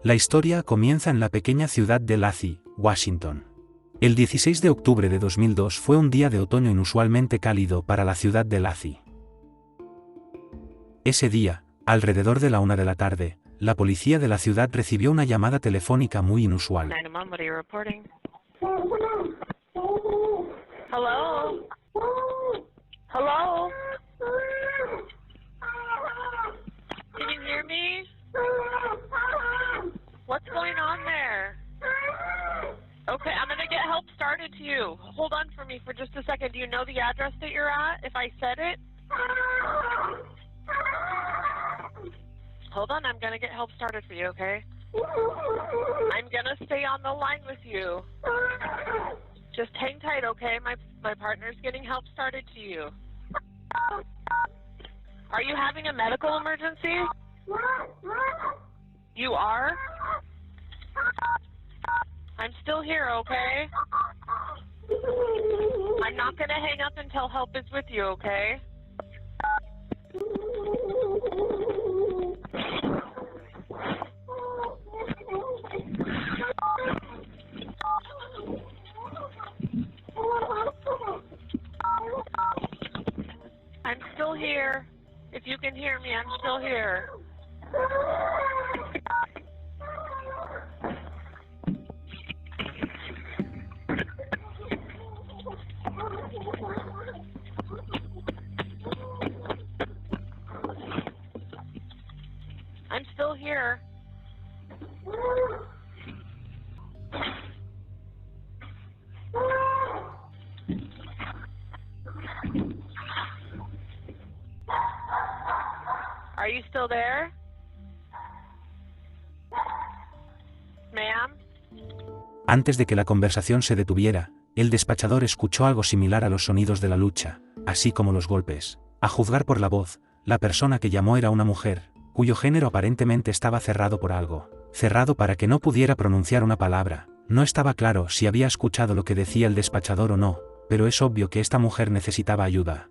La historia comienza en la pequeña ciudad de Lacey, Washington. El 16 de octubre de 2002 fue un día de otoño inusualmente cálido para la ciudad de Lacey. Ese día, alrededor de la 1 de la tarde, la policía de la ciudad recibió una llamada telefónica muy inusual. Hello? Hello? Can you hear me? What's going on there? Okay, I'm gonna get help started to you. Hold on for me for just a second. Do you know the address that you're at, if I said it? Hold on, I'm gonna get help started for you, okay? I'm gonna stay on the line with you. Just hang tight, okay? My partner's getting help started to you. Are you having a medical emergency? You are? I'm still here, okay? I'm not gonna hang up until help is with you, okay? I'm still here. If you can hear me, I'm still here. I'm still here. Are you still there? Ma'am? Antes de que la conversación se detuviera, el despachador escuchó algo similar a los sonidos de la lucha, así como los golpes. A juzgar por la voz, la persona que llamó era una mujer, cuyo género aparentemente estaba cerrado por algo. Cerrado para que no pudiera pronunciar una palabra. No estaba claro si había escuchado lo que decía el despachador o no, pero es obvio que esta mujer necesitaba ayuda.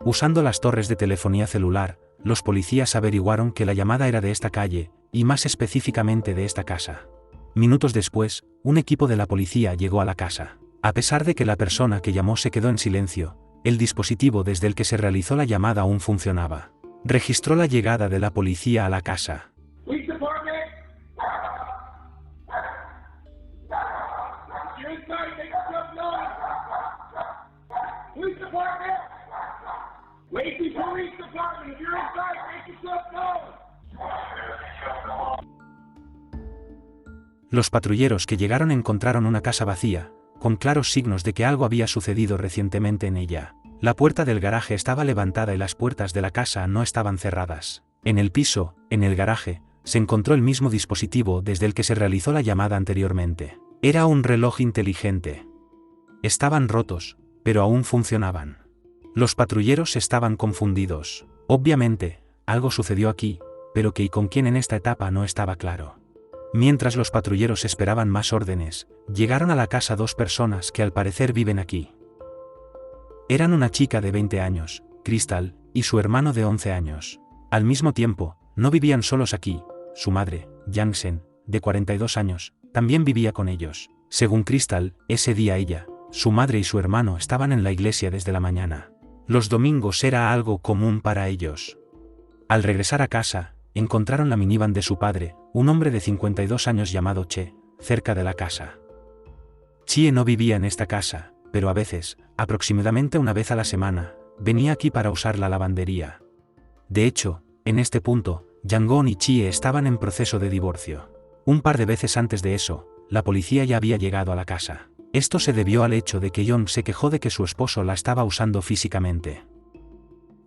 Usando las torres de telefonía celular, los policías averiguaron que la llamada era de esta calle, y más específicamente de esta casa. Minutos después, un equipo de la policía llegó a la casa. A pesar de que la persona que llamó se quedó en silencio, el dispositivo desde el que se realizó la llamada aún funcionaba. Registró la llegada de la policía a la casa. Los patrulleros que llegaron encontraron una casa vacía, con claros signos de que algo había sucedido recientemente en ella. La puerta del garaje estaba levantada y las puertas de la casa no estaban cerradas. En el piso, en el garaje, se encontró el mismo dispositivo desde el que se realizó la llamada anteriormente. Era un reloj inteligente. Estaban rotos, pero aún funcionaban. Los patrulleros estaban confundidos. Obviamente, algo sucedió aquí, pero qué y con quién en esta etapa no estaba claro. Mientras los patrulleros esperaban más órdenes, llegaron a la casa dos personas que al parecer viven aquí. Eran una chica de 20 años, Crystal, y su hermano de 11 años. Al mismo tiempo, no vivían solos aquí, su madre, Jansen, de 42 años, también vivía con ellos. Según Crystal, ese día ella, su madre y su hermano estaban en la iglesia desde la mañana. Los domingos era algo común para ellos. Al regresar a casa, encontraron la minivan de su padre, un hombre de 52 años llamado Che, cerca de la casa. Chie no vivía en esta casa, pero a veces, aproximadamente una vez a la semana, venía aquí para usar la lavandería. De hecho, en este punto, Yangon y Chie estaban en proceso de divorcio. Un par de veces antes de eso, la policía ya había llegado a la casa. Esto se debió al hecho de que John se quejó de que su esposo la estaba usando físicamente.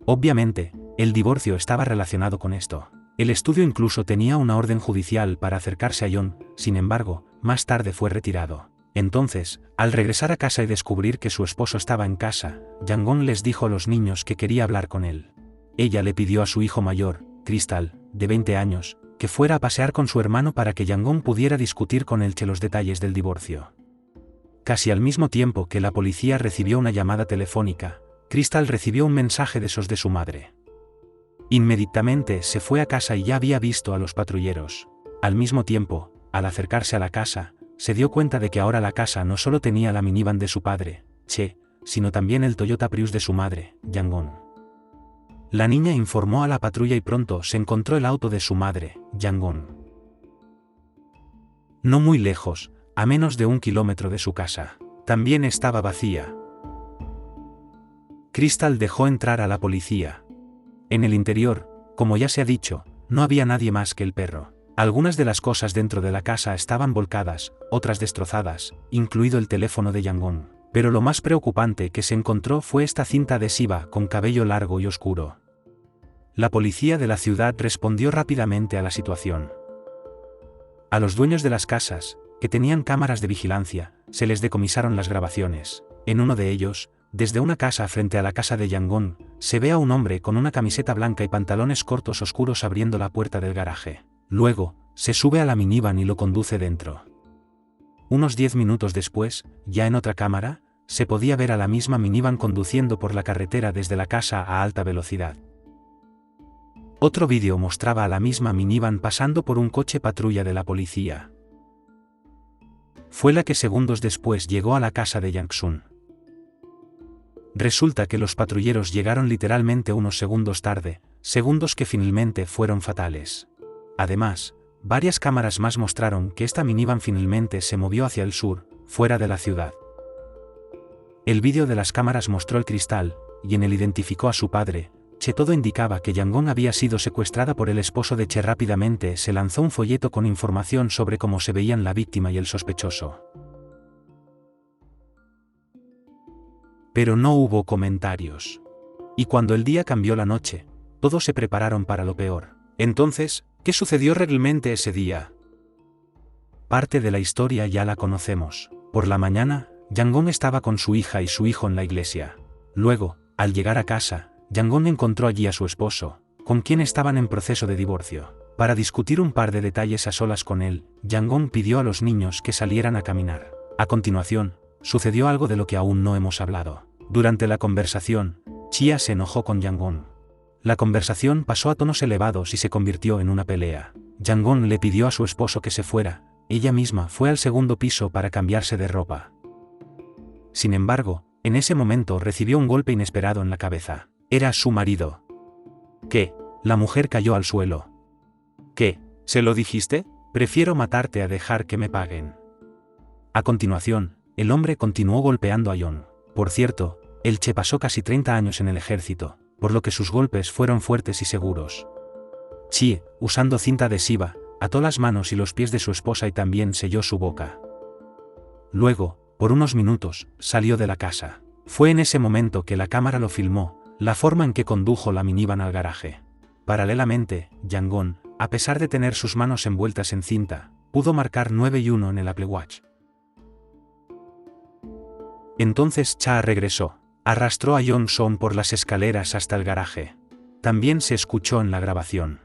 Obviamente, el divorcio estaba relacionado con esto. El estudio incluso tenía una orden judicial para acercarse a John, sin embargo, más tarde fue retirado. Entonces, al regresar a casa y descubrir que su esposo estaba en casa, Yangon les dijo a los niños que quería hablar con él. Ella le pidió a su hijo mayor, Crystal, de 20 años, que fuera a pasear con su hermano para que Yangon pudiera discutir con él los detalles del divorcio. Casi al mismo tiempo que la policía recibió una llamada telefónica, Crystal recibió un mensaje de esos de su madre. Inmediatamente se fue a casa y ya había visto a los patrulleros. Al mismo tiempo, al acercarse a la casa, se dio cuenta de que ahora la casa no solo tenía la minivan de su padre, Che, sino también el Toyota Prius de su madre, Yangon. La niña informó a la patrulla y pronto se encontró el auto de su madre, Yangon. No muy lejos, a menos de 1 kilómetro de su casa. También estaba vacía. Crystal dejó entrar a la policía. En el interior, como ya se ha dicho, no había nadie más que el perro. Algunas de las cosas dentro de la casa estaban volcadas, otras destrozadas, incluido el teléfono de Yangon. Pero lo más preocupante que se encontró fue esta cinta adhesiva con cabello largo y oscuro. La policía de la ciudad respondió rápidamente a la situación. A los dueños de las casas, que tenían cámaras de vigilancia, se les decomisaron las grabaciones. En uno de ellos, desde una casa frente a la casa de Yangon, se ve a un hombre con una camiseta blanca y pantalones cortos oscuros abriendo la puerta del garaje. Luego, se sube a la minivan y lo conduce dentro. Unos 10 minutos después, ya en otra cámara, se podía ver a la misma minivan conduciendo por la carretera desde la casa a alta velocidad. Otro vídeo mostraba a la misma minivan pasando por un coche patrulla de la policía. Fue la que segundos después llegó a la casa de Yang-sun. Resulta que los patrulleros llegaron literalmente unos segundos tarde, segundos que finalmente fueron fatales. Además, varias cámaras más mostraron que esta minivan finalmente se movió hacia el sur, fuera de la ciudad. El vídeo de las cámaras mostró el cristal, y en él identificó a su padre, Che. Todo indicaba que Yangon había sido secuestrada por el esposo de Che. Rápidamente se lanzó un folleto con información sobre cómo se veían la víctima y el sospechoso. Pero no hubo comentarios. Y cuando el día cambió la noche, todos se prepararon para lo peor. Entonces, ¿qué sucedió realmente ese día? Parte de la historia ya la conocemos. Por la mañana, Yangon estaba con su hija y su hijo en la iglesia. Luego, al llegar a casa, Yangon encontró allí a su esposo, con quien estaban en proceso de divorcio. Para discutir un par de detalles a solas con él, Yangon pidió a los niños que salieran a caminar. A continuación, sucedió algo de lo que aún no hemos hablado. Durante la conversación, Chia se enojó con Yangon. La conversación pasó a tonos elevados y se convirtió en una pelea. Yangon le pidió a su esposo que se fuera, ella misma fue al segundo piso para cambiarse de ropa. Sin embargo, en ese momento recibió un golpe inesperado en la cabeza. Era su marido. ¿Qué? La mujer cayó al suelo. ¿Qué? ¿Se lo dijiste? Prefiero matarte a dejar que me paguen. A continuación, el hombre continuó golpeando a Yon. Por cierto, el Che pasó casi 30 años en el ejército, por lo que sus golpes fueron fuertes y seguros. Chie, usando cinta adhesiva, ató las manos y los pies de su esposa y también selló su boca. Luego, por unos minutos, salió de la casa. Fue en ese momento que la cámara lo filmó, la forma en que condujo la minivan al garaje. Paralelamente, Yangon, a pesar de tener sus manos envueltas en cinta, pudo marcar 9-1 en el Apple Watch. Entonces Cha regresó. Arrastró a Yon-son por las escaleras hasta el garaje. También se escuchó en la grabación.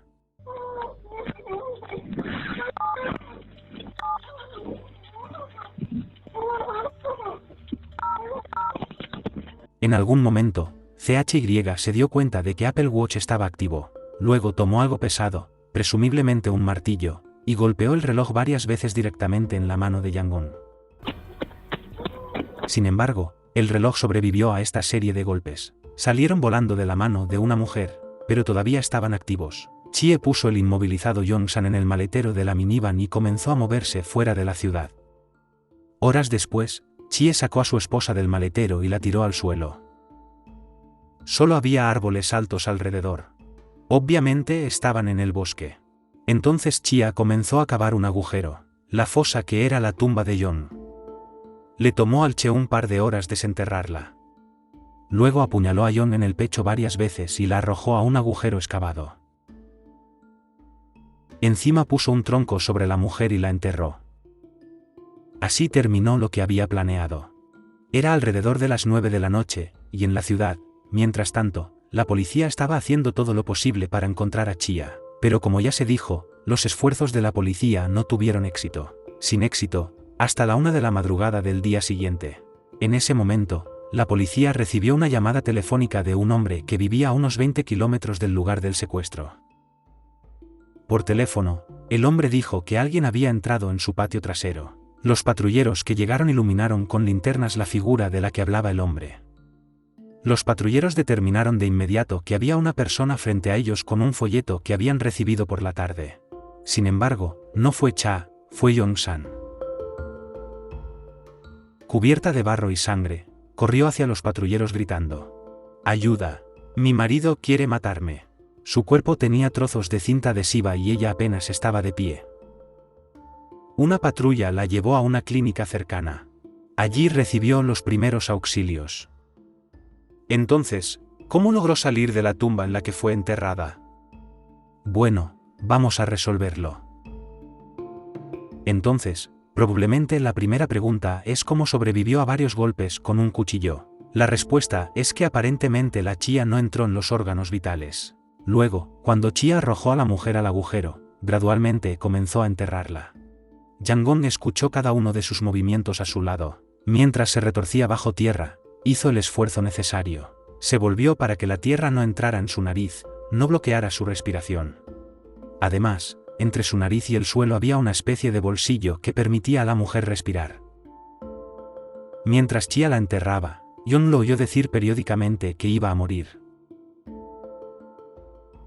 En algún momento, CHY se dio cuenta de que Apple Watch estaba activo. Luego tomó algo pesado, presumiblemente un martillo, y golpeó el reloj varias veces directamente en la mano de Yangon. Sin embargo, el reloj sobrevivió a esta serie de golpes. Salieron volando de la mano de una mujer, pero todavía estaban activos. Chie puso el inmovilizado Yong-san en el maletero de la minivan y comenzó a moverse fuera de la ciudad. Horas después, Chie sacó a su esposa del maletero y la tiró al suelo. Solo había árboles altos alrededor. Obviamente estaban en el bosque. Entonces Chia comenzó a cavar un agujero, la fosa que era la tumba de Yon. Le tomó al Che un par de horas desenterrarla. Luego apuñaló a Yon en el pecho varias veces y la arrojó a un agujero excavado. Encima puso un tronco sobre la mujer y la enterró. Así terminó lo que había planeado. Era alrededor de las 9 de la noche, y en la ciudad, mientras tanto, la policía estaba haciendo todo lo posible para encontrar a Chia. Pero como ya se dijo, los esfuerzos de la policía no tuvieron éxito. Sin éxito, hasta la 1 de la madrugada del día siguiente. En ese momento, La policía recibió una llamada telefónica de un hombre que vivía a unos 20 kilómetros del lugar del secuestro. Por teléfono, el hombre dijo que alguien había entrado en su patio trasero. Los patrulleros que llegaron iluminaron con linternas la figura de la que hablaba el hombre. Los patrulleros determinaron de inmediato que había una persona frente a ellos con un folleto que habían recibido por la tarde. Sin embargo, no fue Cha, fue Yong-san. Cubierta de barro y sangre, corrió hacia los patrulleros gritando: «¡Ayuda! Mi marido quiere matarme». Su cuerpo tenía trozos de cinta adhesiva y ella apenas estaba de pie. Una patrulla la llevó a una clínica cercana. Allí recibió los primeros auxilios. Entonces, ¿cómo logró salir de la tumba en la que fue enterrada? Bueno, vamos a resolverlo. Entonces, probablemente la primera pregunta es cómo sobrevivió a varios golpes con un cuchillo. La respuesta es que aparentemente la chía no entró en los órganos vitales. Luego, cuando Chia arrojó a la mujer al agujero, gradualmente comenzó a enterrarla. Yangon escuchó cada uno de sus movimientos a su lado. Mientras se retorcía bajo tierra, hizo el esfuerzo necesario. Se volvió para que la tierra no entrara en su nariz, no bloqueara su respiración. Además, entre su nariz y el suelo había una especie de bolsillo que permitía a la mujer respirar. Mientras Chia la enterraba, Yon lo oyó decir periódicamente que iba a morir.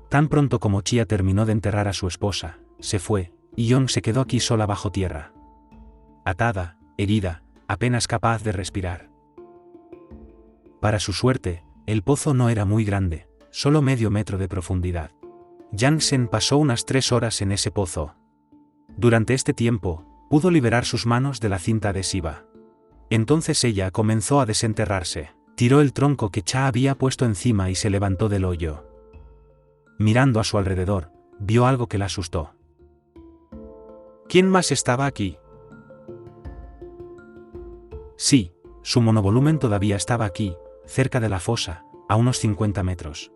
Tan pronto como Chia terminó de enterrar a su esposa, se fue, y Yon se quedó aquí sola bajo tierra. Atada, herida, apenas capaz de respirar. Para su suerte, el pozo no era muy grande, solo medio metro de profundidad. Yang-sen pasó unas 3 horas en ese pozo. Durante este tiempo, pudo liberar sus manos de la cinta adhesiva. Entonces ella comenzó a desenterrarse. Tiró el tronco que Cha había puesto encima y se levantó del hoyo. Mirando a su alrededor, vio algo que la asustó. ¿Quién más estaba aquí? Sí, su monovolumen todavía estaba aquí, cerca de la fosa, a unos 50 metros.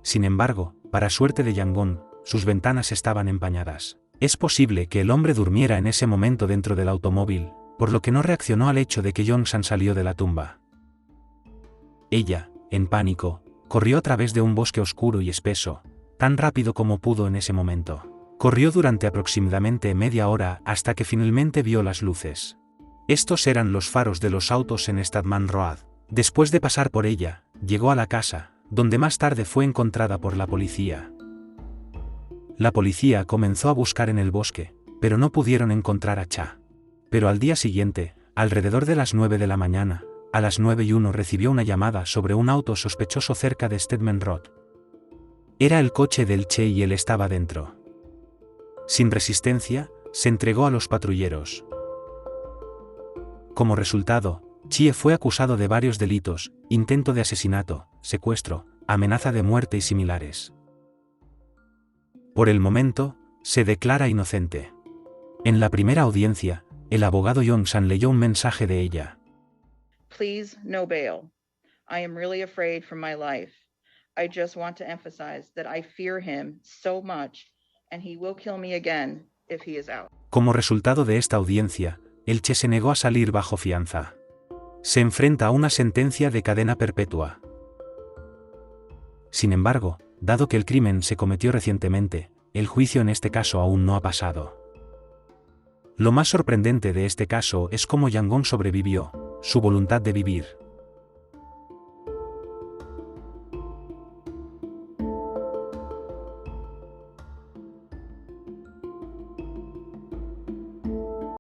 Sin embargo, para suerte de Yangon, sus ventanas estaban empañadas. Es posible que el hombre durmiera en ese momento dentro del automóvil, por lo que no reaccionó al hecho de que Yong-san salió de la tumba. Ella, en pánico, corrió a través de un bosque oscuro y espeso, tan rápido como pudo en ese momento. Corrió durante aproximadamente media hora hasta que finalmente vio las luces. Estos eran los faros de los autos en Stadman Road. Después de pasar por ella, llegó a la casa, donde más tarde fue encontrada por la policía. La policía comenzó a buscar en el bosque, pero no pudieron encontrar a Cha. Pero al día siguiente, alrededor de las 9 de la mañana, a las 9:01 recibió una llamada sobre un auto sospechoso cerca de Stedman Road. Era el coche del Che y él estaba dentro. Sin resistencia, se entregó a los patrulleros. Como resultado, Chie fue acusado de varios delitos: intento de asesinato, secuestro, amenaza de muerte y similares. Por el momento, se declara inocente. En la primera audiencia, el abogado Yong-san leyó un mensaje de ella. Please, no bail. I am really afraid for my life. I just want to emphasize that I fear him so much, and he will kill me again if he is out. Como resultado de esta audiencia, el Che se negó a salir bajo fianza. Se enfrenta a una sentencia de cadena perpetua. Sin embargo, dado que el crimen se cometió recientemente, el juicio en este caso aún no ha pasado. Lo más sorprendente de este caso es cómo Yangon sobrevivió, su voluntad de vivir.